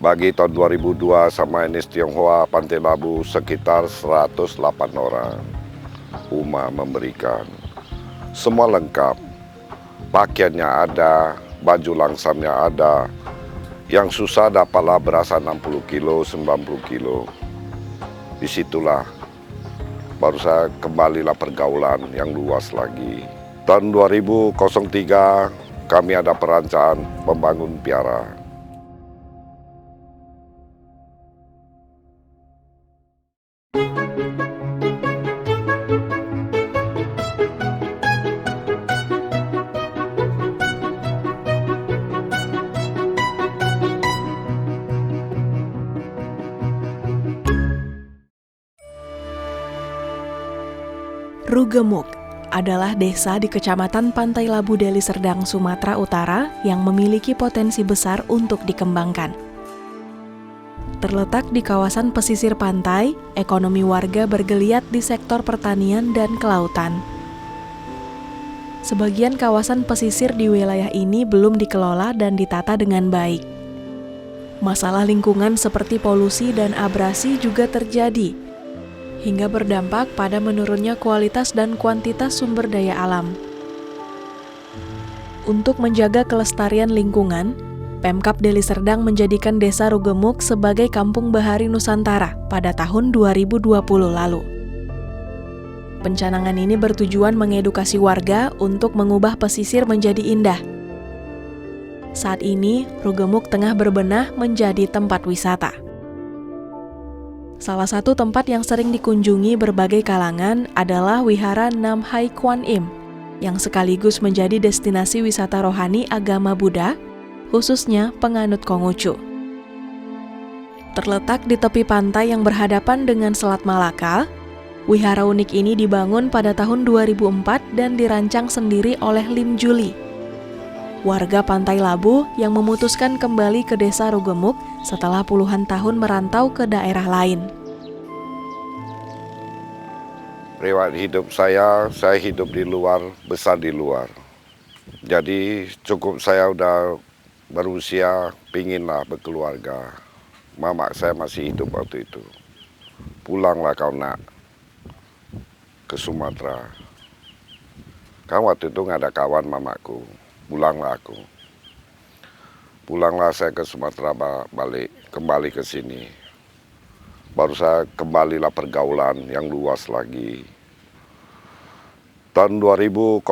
Bagi tahun 2002 sama etnis Tionghoa Pantai Labu sekitar 108 orang. UMA memberikan semua lengkap. Pakaiannya ada, baju langsamnya ada. Yang susah dapatlah berasa 60 kilo, 90 kilo. Disitulah baru saya kembalilah pergaulan yang luas lagi. Tahun 2003 kami ada perencanaan membangun piara. Rugemuk adalah desa di Kecamatan Pantai Labu, Deli Serdang, Sumatera Utara yang memiliki potensi besar untuk dikembangkan. Terletak di kawasan pesisir pantai, ekonomi warga bergeliat di sektor pertanian dan kelautan. Sebagian kawasan pesisir di wilayah ini belum dikelola dan ditata dengan baik. Masalah lingkungan seperti polusi dan abrasi juga terjadi, hingga berdampak pada menurunnya kualitas dan kuantitas sumber daya alam. Untuk menjaga kelestarian lingkungan, Pemkab Deli Serdang menjadikan Desa Rugemuk sebagai Kampung Bahari Nusantara pada tahun 2020 lalu. Pencanangan ini bertujuan mengedukasi warga untuk mengubah pesisir menjadi indah. Saat ini, Rugemuk tengah berbenah menjadi tempat wisata. Salah satu tempat yang sering dikunjungi berbagai kalangan adalah Wihara Nam Hai Kwan Im, yang sekaligus menjadi destinasi wisata rohani agama Buddha, khususnya penganut Konghucu. Terletak di tepi pantai yang berhadapan dengan Selat Malaka, wihara unik ini dibangun pada tahun 2004 dan dirancang sendiri oleh Lim Juli, warga Pantai Labu yang memutuskan kembali ke Desa Rugemuk setelah puluhan tahun merantau ke daerah lain. Riwayat hidup saya hidup di luar, besar di luar. Jadi cukup saya udah berusia, pinginlah berkeluarga. Mama saya masih hidup waktu itu. Pulanglah kau nak ke Sumatera. Kan waktu itu nggak ada kawan mamaku. Pulanglah aku. Pulanglah saya ke Sumatera kembali ke sini. Baru saya kembalilah pergaulan yang luas lagi. Tahun 2003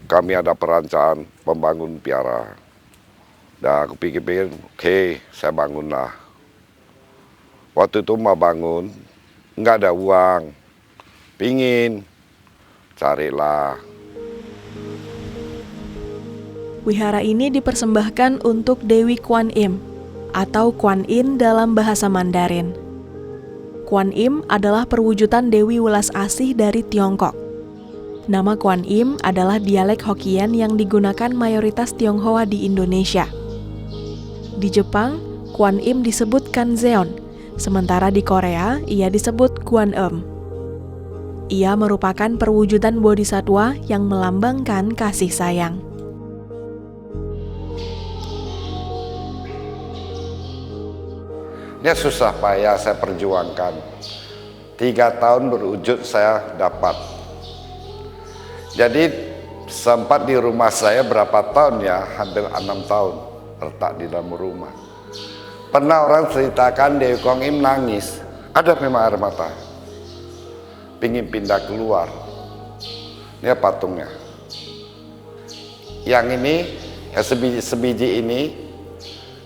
kami ada perencanaan membangun piara. Dan aku pikir-pikir, oke, saya bangunlah. Waktu itu mau bangun, nggak ada uang. Pingin, carilah. Wihara ini dipersembahkan untuk Dewi Kwan Im atau Kwan Yin dalam bahasa Mandarin. Kwan Im adalah perwujudan Dewi Welas Asih dari Tiongkok. Nama Kwan Im adalah dialek Hokkien yang digunakan mayoritas Tionghoa di Indonesia. Di Jepang, Kwan Im disebut Kanzeon, sementara di Korea ia disebut Kwan Em. Ia merupakan perwujudan bodhisatwa yang melambangkan kasih sayang. Ini susah payah saya perjuangkan. 3 tahun berwujud saya dapat. Jadi sempat di rumah saya berapa tahun ya, hampir 6 tahun letak di dalam rumah. Pernah orang ceritakan Dewi Kwan Im nangis, ada memang air mata. Pingin pindah keluar. Ini patungnya. Yang ini, ya sebiji ini,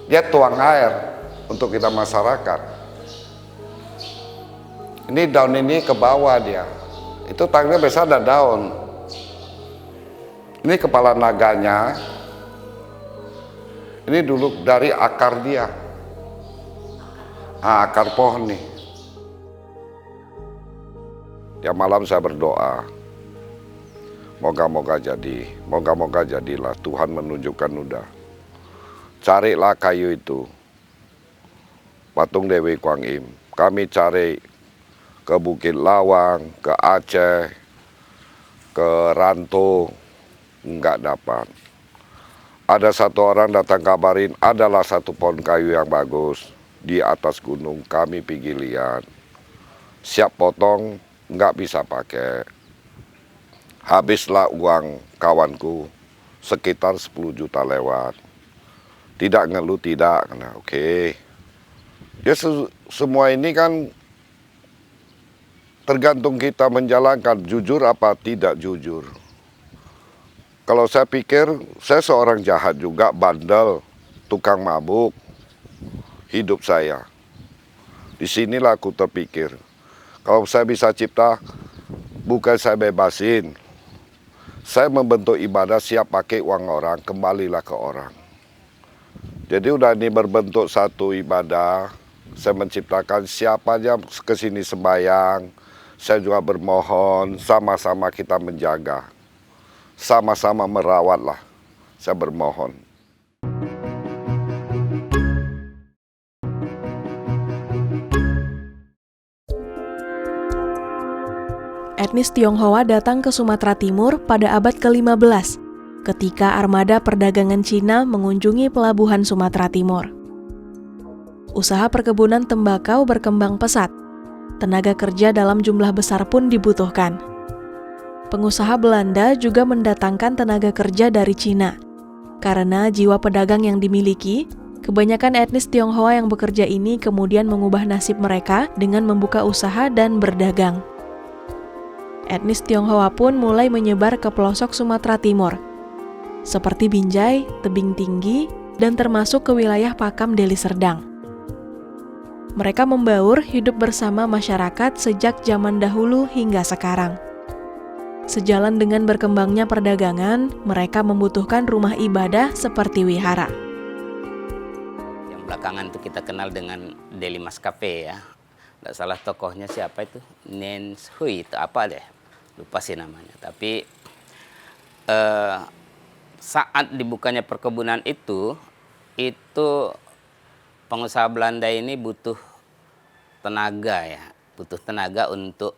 dia tuang air untuk kita masyarakat. Ini daun ini ke bawah dia. Itu tangga besar ada daun. Ini kepala naganya. Ini dulu dari akar dia. Akar pohon nih. Ya malam saya berdoa. Moga-moga jadi. Moga-moga jadilah. Tuhan menunjukkan udah. Carilah kayu itu. Patung Dewi Kwan Im. Kami cari ke Bukit Lawang, ke Aceh, ke Ranto, nggak dapat. Ada satu orang datang kabarin adalah satu pohon kayu yang bagus di atas gunung. Kami pergi lihat, siap potong, nggak bisa pakai. Habislah uang kawanku, sekitar 10 juta lewat. Tidak ngeluh, tidak. Nah, oke. Ya semua ini kan tergantung kita menjalankan jujur apa tidak jujur. Kalau saya pikir, saya seorang jahat juga, bandel, tukang mabuk, hidup saya. Disinilah aku terpikir, kalau saya bisa cipta, bukan saya bebasin. Saya membentuk ibadah siap pakai uang orang, kembalilah ke orang. Jadi udah ini berbentuk satu ibadah, saya menciptakan siapa aja kesini sembahyang, saya juga bermohon, sama-sama kita menjaga. Sama-sama merawatlah, saya bermohon. Etnis Tionghoa datang ke Sumatera Timur pada abad ke-15, ketika armada perdagangan Cina mengunjungi pelabuhan Sumatera Timur. Usaha perkebunan tembakau berkembang pesat. Tenaga kerja dalam jumlah besar pun dibutuhkan. Pengusaha Belanda juga mendatangkan tenaga kerja dari Cina. Karena jiwa pedagang yang dimiliki, kebanyakan etnis Tionghoa yang bekerja ini kemudian mengubah nasib mereka dengan membuka usaha dan berdagang. Etnis Tionghoa pun mulai menyebar ke pelosok Sumatera Timur, seperti Binjai, Tebing Tinggi, dan termasuk ke wilayah Pakam Deli Serdang. Mereka membaur hidup bersama masyarakat sejak zaman dahulu hingga sekarang. Sejalan dengan berkembangnya perdagangan, mereka membutuhkan rumah ibadah seperti wihara. Yang belakangan itu kita kenal dengan Deli Maskape ya. Nggak salah tokohnya siapa itu? Nen Hui itu apa deh? Lupa sih namanya. Tapi saat dibukanya perkebunan itu pengusaha Belanda ini butuh tenaga ya. Butuh tenaga untuk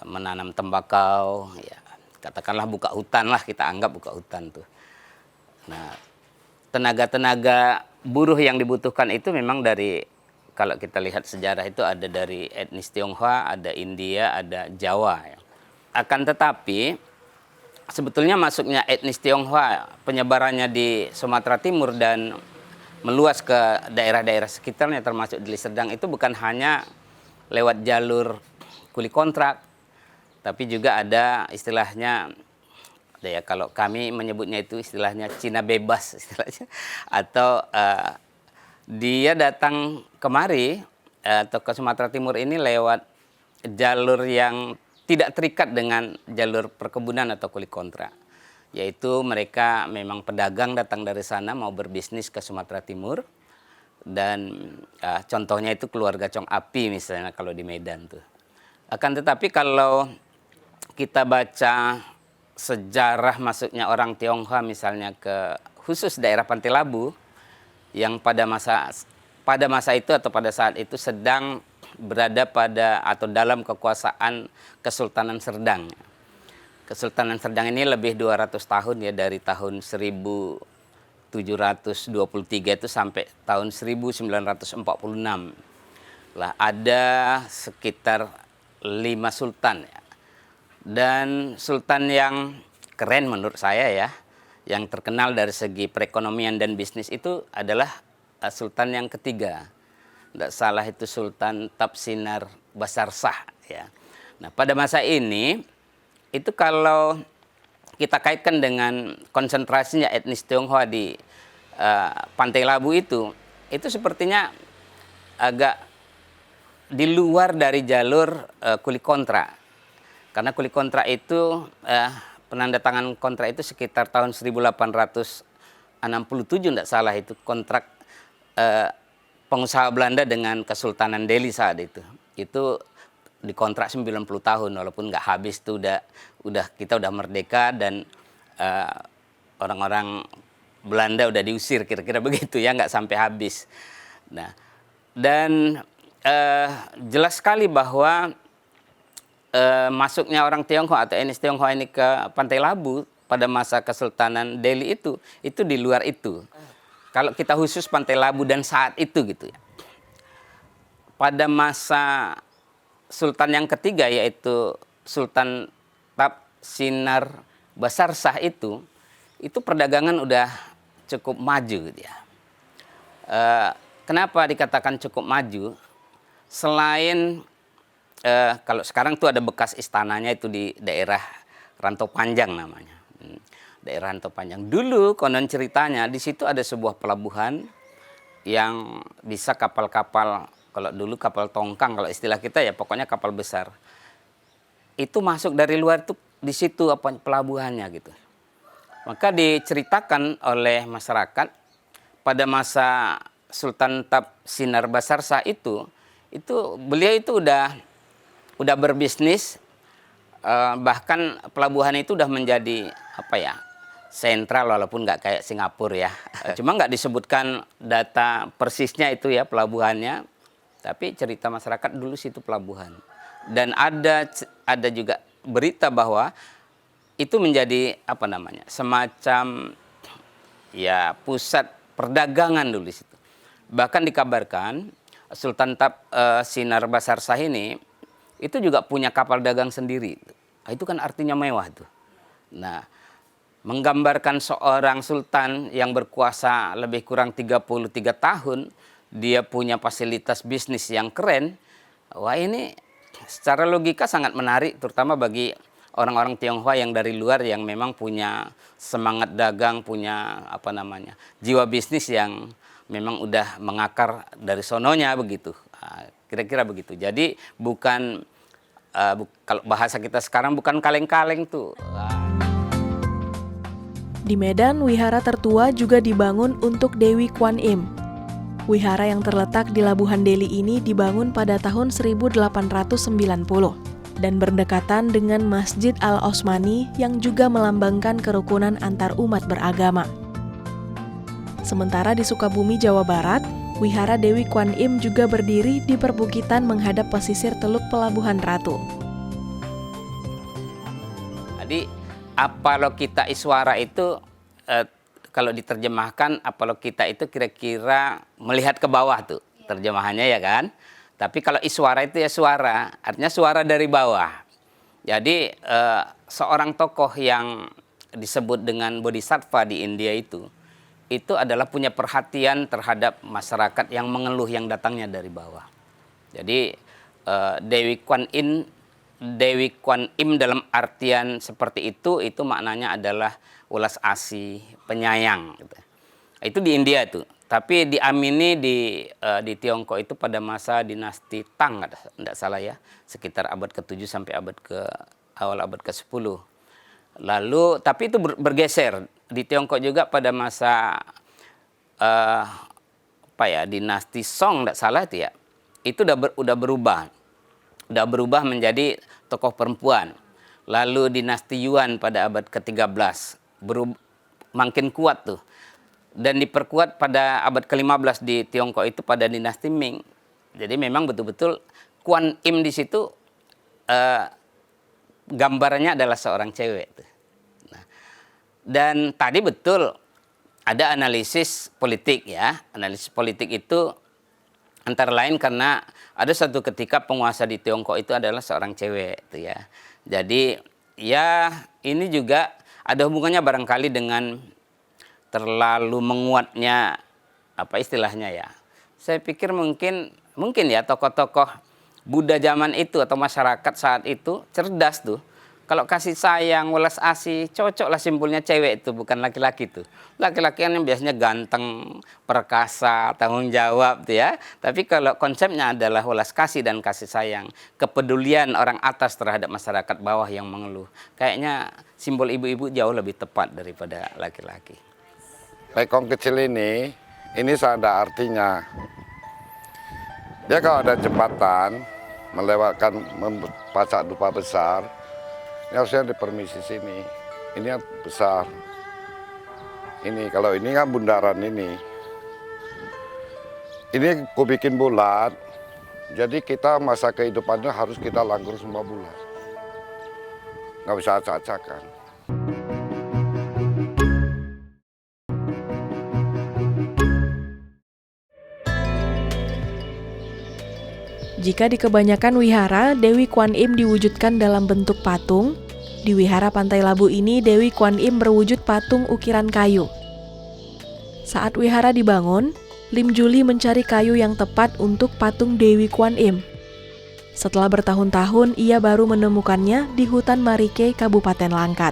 menanam tembakau, ya katakanlah buka hutan lah, kita anggap buka hutan tuh. Nah, tenaga-tenaga buruh yang dibutuhkan itu memang dari, kalau kita lihat sejarah itu ada dari etnis Tionghoa, ada India, ada Jawa. Ya. Akan tetapi sebetulnya masuknya etnis Tionghoa, penyebarannya di Sumatera Timur dan meluas ke daerah-daerah sekitarnya termasuk Deli Serdang itu bukan hanya lewat jalur kuli kontrak, tapi juga ada istilahnya, ya kalau kami menyebutnya itu istilahnya Cina bebas istilahnya, atau dia datang kemari atau ke Sumatera Timur ini lewat jalur yang tidak terikat dengan jalur perkebunan atau kuli kontrak, yaitu mereka memang pedagang datang dari sana mau berbisnis ke Sumatera Timur, dan contohnya itu keluarga Chong Api misalnya kalau di Medan tuh. Akan tetapi kalau kita baca sejarah masuknya orang Tionghoa misalnya ke khusus daerah Pantai Labu yang pada masa itu atau pada saat itu sedang berada pada atau dalam kekuasaan Kesultanan Serdang. Kesultanan Serdang ini lebih 200 tahun ya, dari tahun 1723 itu sampai tahun 1946. Lah ada sekitar 5 sultan ya. Dan sultan yang keren menurut saya ya, yang terkenal dari segi perekonomian dan bisnis itu adalah sultan yang ketiga. Tidak salah itu Sultan Tapsinar Basarsah ya. Nah, pada masa ini itu kalau kita kaitkan dengan konsentrasinya etnis Tionghoa di Pantai Labu itu sepertinya agak di luar dari jalur kuli kontrak. Karena kuli kontrak itu, penandatangan kontrak itu sekitar tahun 1867, tidak salah itu kontrak pengusaha Belanda dengan Kesultanan Delhi saat itu. Itu dikontrak 90 tahun, walaupun nggak habis tuh, kita udah merdeka dan orang-orang Belanda udah diusir, kira-kira begitu ya, nggak sampai habis. Nah, dan jelas sekali bahwa masuknya orang Tionghoa atau etnis Tionghoa ini ke Pantai Labu pada masa Kesultanan Delhi itu di luar itu. Kalau kita khusus Pantai Labu dan saat itu gitu ya. Pada masa Sultan yang ketiga yaitu Sultan Tab Sinar Basarsah itu perdagangan udah cukup maju gitu ya. Kenapa dikatakan cukup maju? Selain kalau sekarang tuh ada bekas istananya itu di daerah Rantau Panjang namanya. Daerah Rantau Panjang. Dulu konon ceritanya di situ ada sebuah pelabuhan yang bisa kapal-kapal, kalau dulu kapal tongkang, kalau istilah kita ya pokoknya kapal besar. Itu masuk dari luar tuh di situ pelabuhannya gitu. Maka diceritakan oleh masyarakat pada masa Sultan Tab Sinar Basarsah itu beliau itu udah berbisnis, bahkan pelabuhan itu udah menjadi sentral walaupun nggak kayak Singapura ya. Cuma nggak disebutkan data persisnya itu ya pelabuhannya, tapi cerita masyarakat dulu situ pelabuhan. Dan ada juga berita bahwa itu menjadi semacam ya pusat perdagangan dulu di situ. Bahkan dikabarkan Sultan Tab Sinar Basarsah ini itu juga punya kapal dagang sendiri. Itu kan artinya mewah tuh. Nah, menggambarkan seorang sultan yang berkuasa lebih kurang 33 tahun, dia punya fasilitas bisnis yang keren. Wah, ini secara logika sangat menarik, terutama bagi orang-orang Tionghoa yang dari luar yang memang punya semangat dagang, punya jiwa bisnis yang memang udah mengakar dari sononya begitu. Kira-kira begitu. Jadi bukan kalau bahasa kita sekarang bukan kaleng-kaleng tuh. Di Medan, wihara tertua juga dibangun untuk Dewi Kwan Im. Wihara yang terletak di Labuhan Deli ini dibangun pada tahun 1890 dan berdekatan dengan Masjid Al-Osmani yang juga melambangkan kerukunan antar umat beragama. Sementara di Sukabumi, Jawa Barat, wihara Dewi Kwan Im juga berdiri di perbukitan menghadap pesisir Teluk Pelabuhan Ratu. Jadi Apalokita Iswara itu kalau diterjemahkan Apalokita itu kira-kira melihat ke bawah tuh terjemahannya ya kan. Tapi kalau Iswara itu ya suara, artinya suara dari bawah. Jadi seorang tokoh yang disebut dengan Bodhisattva di India itu adalah punya perhatian terhadap masyarakat yang mengeluh yang datangnya dari bawah. Jadi Dewi Kwan Im dalam artian seperti itu maknanya adalah welas asih, penyayang. Gitu. Itu di India tuh. Tapi diamini di Tiongkok itu pada masa dinasti Tang, tidak salah ya, sekitar abad ke-7 sampai awal abad ke-10. Lalu, tapi itu bergeser di Tiongkok juga pada masa dinasti Song, tidak salah itu ya. Itu udah berubah menjadi tokoh perempuan. Lalu dinasti Yuan pada abad ke-13 makin kuat tuh. Dan diperkuat pada abad ke-15 di Tiongkok itu pada dinasti Ming. Jadi memang betul-betul Kwan Im di situ gambarnya adalah seorang cewek tuh. Nah, dan tadi betul ada analisis politik ya. Analisis politik itu antara lain karena ada suatu ketika penguasa di Tiongkok itu adalah seorang cewek tuh ya. Jadi ya ini juga ada hubungannya barangkali dengan terlalu menguatnya istilahnya ya. Saya pikir mungkin ya tokoh-tokoh Buddha zaman itu atau masyarakat saat itu cerdas tuh. Kalau kasih sayang, welas asih, cocoklah simpulnya cewek itu, bukan laki-laki tuh. Laki-laki kan yang biasanya ganteng, perkasa, tanggung jawab tuh ya. Tapi kalau konsepnya adalah welas kasih dan kasih sayang, kepedulian orang atas terhadap masyarakat bawah yang mengeluh. Kayaknya simbol ibu-ibu jauh lebih tepat daripada laki-laki. Lekong kecil ini sangat ada artinya. Dia kalau ada jembatan melewatkan Pacak Dupa besar, ini harusnya di permisi sini. Ini besar. Ini kalau ini kan bundaran ini. Ini ku bikin bulat. Jadi kita masa kehidupannya harus kita langgur semua bulat. Nggak bisa acak-acakan. Jika di kebanyakan wihara, Dewi Kwan Im diwujudkan dalam bentuk patung, di wihara Pantai Labu ini Dewi Kwan Im berwujud patung ukiran kayu. Saat wihara dibangun, Lim Juli mencari kayu yang tepat untuk patung Dewi Kwan Im. Setelah bertahun-tahun, ia baru menemukannya di hutan Marike, Kabupaten Langkat.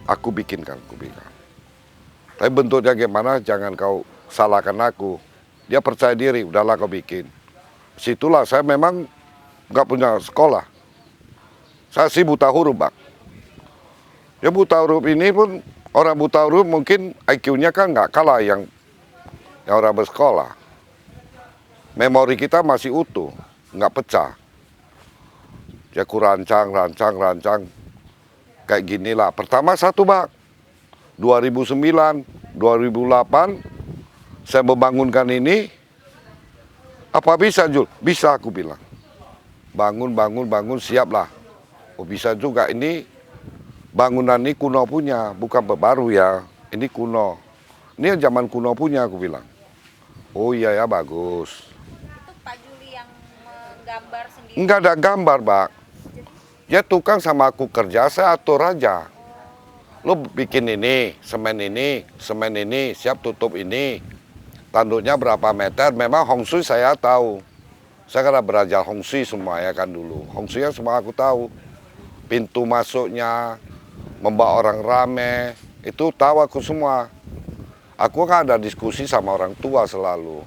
Aku bikinkan. Tapi bentuknya gimana, jangan kau salahkan aku. Dia percaya diri, udahlah kau bikin. Situlah saya memang nggak punya sekolah. Saya sih buta huruf, Bang. Ya buta huruf ini pun, orang buta huruf mungkin IQ-nya kan nggak kalah yang orang bersekolah. Memori kita masih utuh, nggak pecah. Ya aku rancang. Kayak gini lah. Pertama satu, Bang. 2009, 2008, saya membangunkan ini. Apa bisa, Jul? Bisa, aku bilang. Bangun, siap lah. Oh bisa juga, ini bangunan ini kuno punya, bukan baru ya. Ini kuno. Ini zaman kuno punya, aku bilang. Oh iya ya, bagus. Itu Pak Juli yang menggambar sendiri? Enggak ada gambar, Bang. Ya tukang sama aku kerja, saya atur aja. Lo bikin ini, semen ini, siap tutup ini. Tanduknya berapa meter, memang Hong Shui saya tahu. Saya kan belajar Hong Shui semua ya kan dulu. Hong Shui semua aku tahu. Pintu masuknya, membawa orang rame, itu tahu aku semua. Aku kan ada diskusi sama orang tua selalu.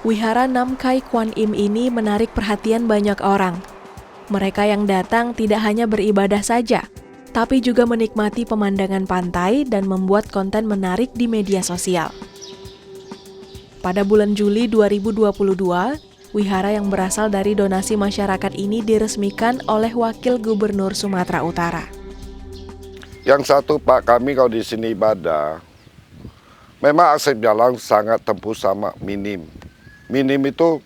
Wihara Nam Kai Kwan Im ini menarik perhatian banyak orang. Mereka yang datang tidak hanya beribadah saja, tapi juga menikmati pemandangan pantai dan membuat konten menarik di media sosial. Pada bulan Juli 2022, wihara yang berasal dari donasi masyarakat ini diresmikan oleh Wakil Gubernur Sumatera Utara. Yang satu, Pak, kami kalau di sini ibadah, memang akses jalan sangat tempuh sama minim. Minim itu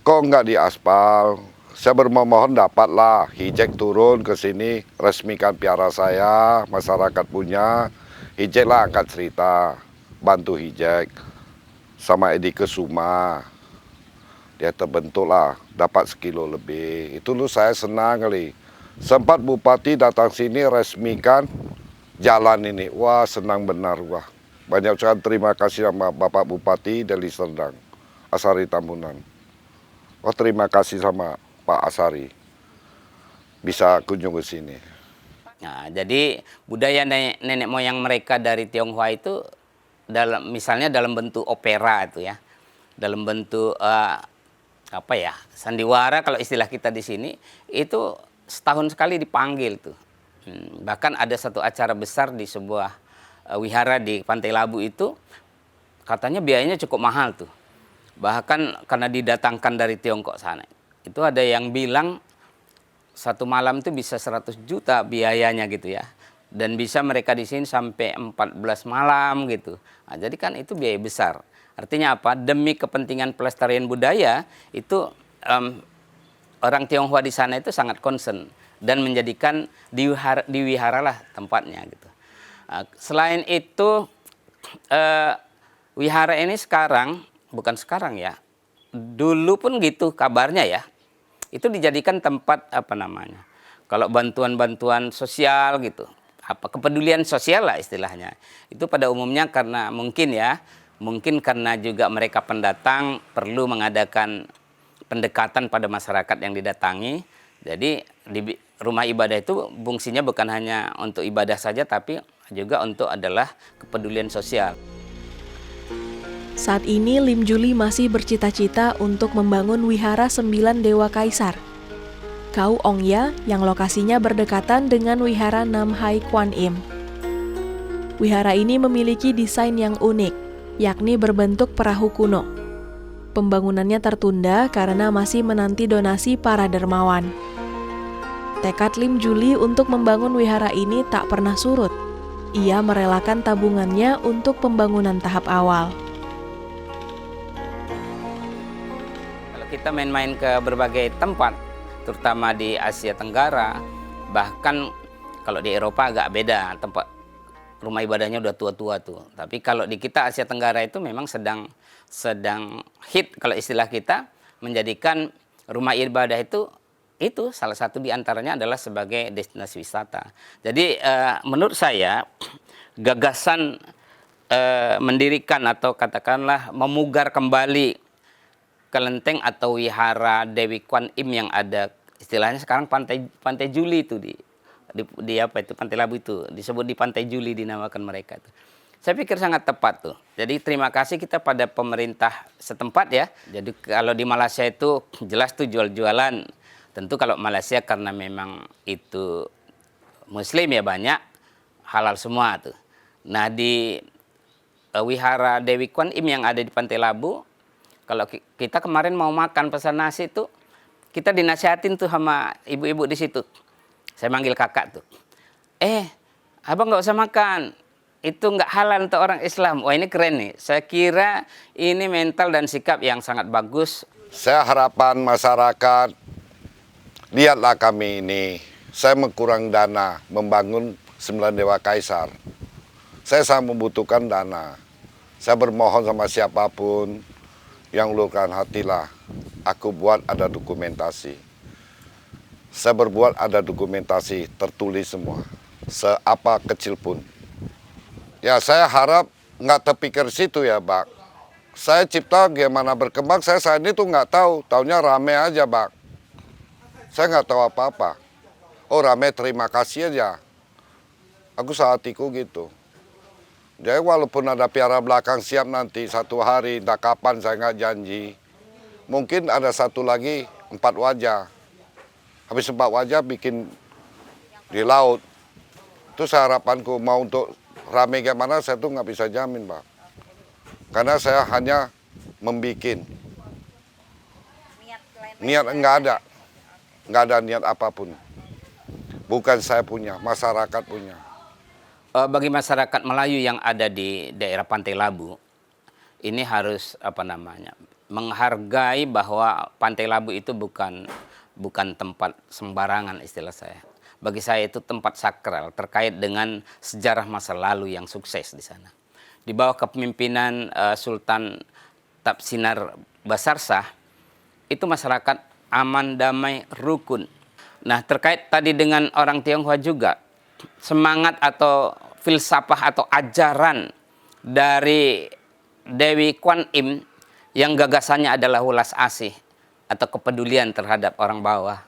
kok nggak diaspal. Saya bermohon dapatlah Hijek turun ke sini, resmikan piara saya, masyarakat punya. Hijek lah angkat cerita, bantu Hijek sama Edi Kesuma. Dia terbentuklah, dapat sekilo lebih. Itu lu saya senang kali. Sempat Bupati datang sini resmikan jalan ini. Wah senang benar, wah. Banyak sekali terima kasih sama Bapak Bupati Deli Serdang, Asari Tambunan. Wah terima kasih sama Pak Asari bisa kunjung ke sini. Nah, jadi budaya nenek moyang mereka dari Tionghoa itu misalnya dalam bentuk opera itu ya, dalam bentuk sandiwara kalau istilah kita di sini itu setahun sekali dipanggil tuh. Bahkan ada satu acara besar di sebuah wihara di Pantai Labu itu katanya biayanya cukup mahal tuh. Bahkan karena didatangkan dari Tiongkok sana. Itu ada yang bilang satu malam itu bisa 100 juta biayanya gitu ya. Dan bisa mereka di sini sampai 14 malam gitu. Nah, jadi kan itu biaya besar. Artinya apa? Demi kepentingan pelestarian budaya itu orang Tionghoa di sana itu sangat concern dan menjadikan di wihara lah tempatnya gitu. Nah, selain itu wihara ini bukan sekarang ya. Dulu pun gitu kabarnya ya. Itu dijadikan tempat kalau bantuan-bantuan sosial gitu, kepedulian sosial lah istilahnya. Itu pada umumnya karena mungkin karena juga mereka pendatang perlu mengadakan pendekatan pada masyarakat yang didatangi. Jadi di rumah ibadah itu fungsinya bukan hanya untuk ibadah saja, tapi juga untuk adalah kepedulian sosial. Saat ini Lim Juli masih bercita-cita untuk membangun wihara 9 Dewa Kaisar. Kau Ong Ya yang lokasinya berdekatan dengan wihara Nam Hai Kwan Im. Wihara ini memiliki desain yang unik, yakni berbentuk perahu kuno. Pembangunannya tertunda karena masih menanti donasi para dermawan. Tekad Lim Juli untuk membangun wihara ini tak pernah surut. Ia merelakan tabungannya untuk pembangunan tahap awal. Kita main-main ke berbagai tempat, terutama di Asia Tenggara, bahkan kalau di Eropa agak beda tempat rumah ibadahnya udah tua-tua tuh. Tapi kalau di kita Asia Tenggara itu memang sedang hit kalau istilah kita, menjadikan rumah ibadah itu salah satu di antaranya adalah sebagai destinasi wisata. Jadi menurut saya gagasan mendirikan atau katakanlah memugar kembali kelenteng atau wihara Dewi Kwan Im yang ada istilahnya sekarang Pantai Juli itu di apa itu Pantai Labu itu disebut di Pantai Juli dinamakan mereka itu. Saya pikir sangat tepat tuh. Jadi terima kasih kita pada pemerintah setempat ya. Jadi kalau di Malaysia itu jelas tuh jual-jualan. Tentu kalau Malaysia karena memang itu Muslim ya banyak halal semua tuh. Nah di wihara Dewi Kwan Im yang ada di Pantai Labu, kalau kita kemarin mau makan pesan nasi tuh, kita dinasihatin tuh sama ibu-ibu di situ. Saya manggil kakak tuh. Abang nggak usah makan. Itu nggak halal untuk orang Islam. Wah ini keren nih. Saya kira ini mental dan sikap yang sangat bagus. Saya harapan masyarakat, lihatlah kami ini. Saya kurang dana membangun 9 Dewa Kaisar. Saya sangat membutuhkan dana. Saya bermohon sama siapapun yang luluhkan hatilah. Aku buat ada dokumentasi. Saya berbuat ada dokumentasi, tertulis semua. Seapa kecil pun. Ya saya harap nggak terpikir situ ya, Bang. Saya cipta gimana berkembang, saya saat ini tuh nggak tahu. Taunya rame aja, Bang. Saya nggak tahu apa-apa. Oh rame, terima kasih aja. Aku sehatiku gitu. Jadi walaupun ada piara belakang siap nanti satu hari, entah kapan saya nggak janji. Mungkin ada satu lagi 4 wajah. Habis 4 wajah bikin di laut. Itu harapanku, mau untuk rame gimana saya tuh nggak bisa jamin, Pak. Karena saya hanya membikin. Niat nggak ada niat apapun. Bukan saya punya, masyarakat punya. Bagi masyarakat Melayu yang ada di daerah Pantai Labu, ini harus menghargai bahwa Pantai Labu itu bukan tempat sembarangan istilah saya. Bagi saya itu tempat sakral terkait dengan sejarah masa lalu yang sukses di sana. Di bawah kepemimpinan Sultan Tapsinar Basarsah, itu masyarakat aman, damai, rukun. Nah terkait tadi dengan orang Tionghoa juga, semangat atau filsafah atau ajaran dari Dewi Kwan Im yang gagasannya adalah welas asih atau kepedulian terhadap orang bawah,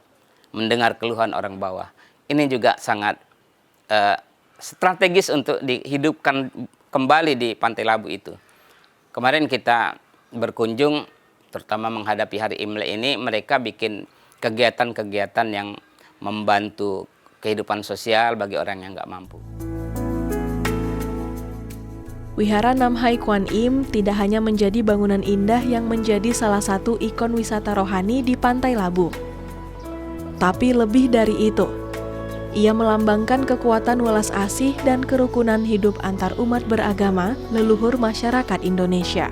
mendengar keluhan orang bawah. Ini juga sangat strategis untuk dihidupkan kembali di Pantai Labu itu. Kemarin kita berkunjung, terutama menghadapi hari Imlek ini, mereka bikin kegiatan-kegiatan yang membantu kehidupan sosial bagi orang yang nggak mampu. Wihara Namhai Kwan Im tidak hanya menjadi bangunan indah yang menjadi salah satu ikon wisata rohani di Pantai Labu. Tapi lebih dari itu, ia melambangkan kekuatan welas asih dan kerukunan hidup antar umat beragama leluhur masyarakat Indonesia.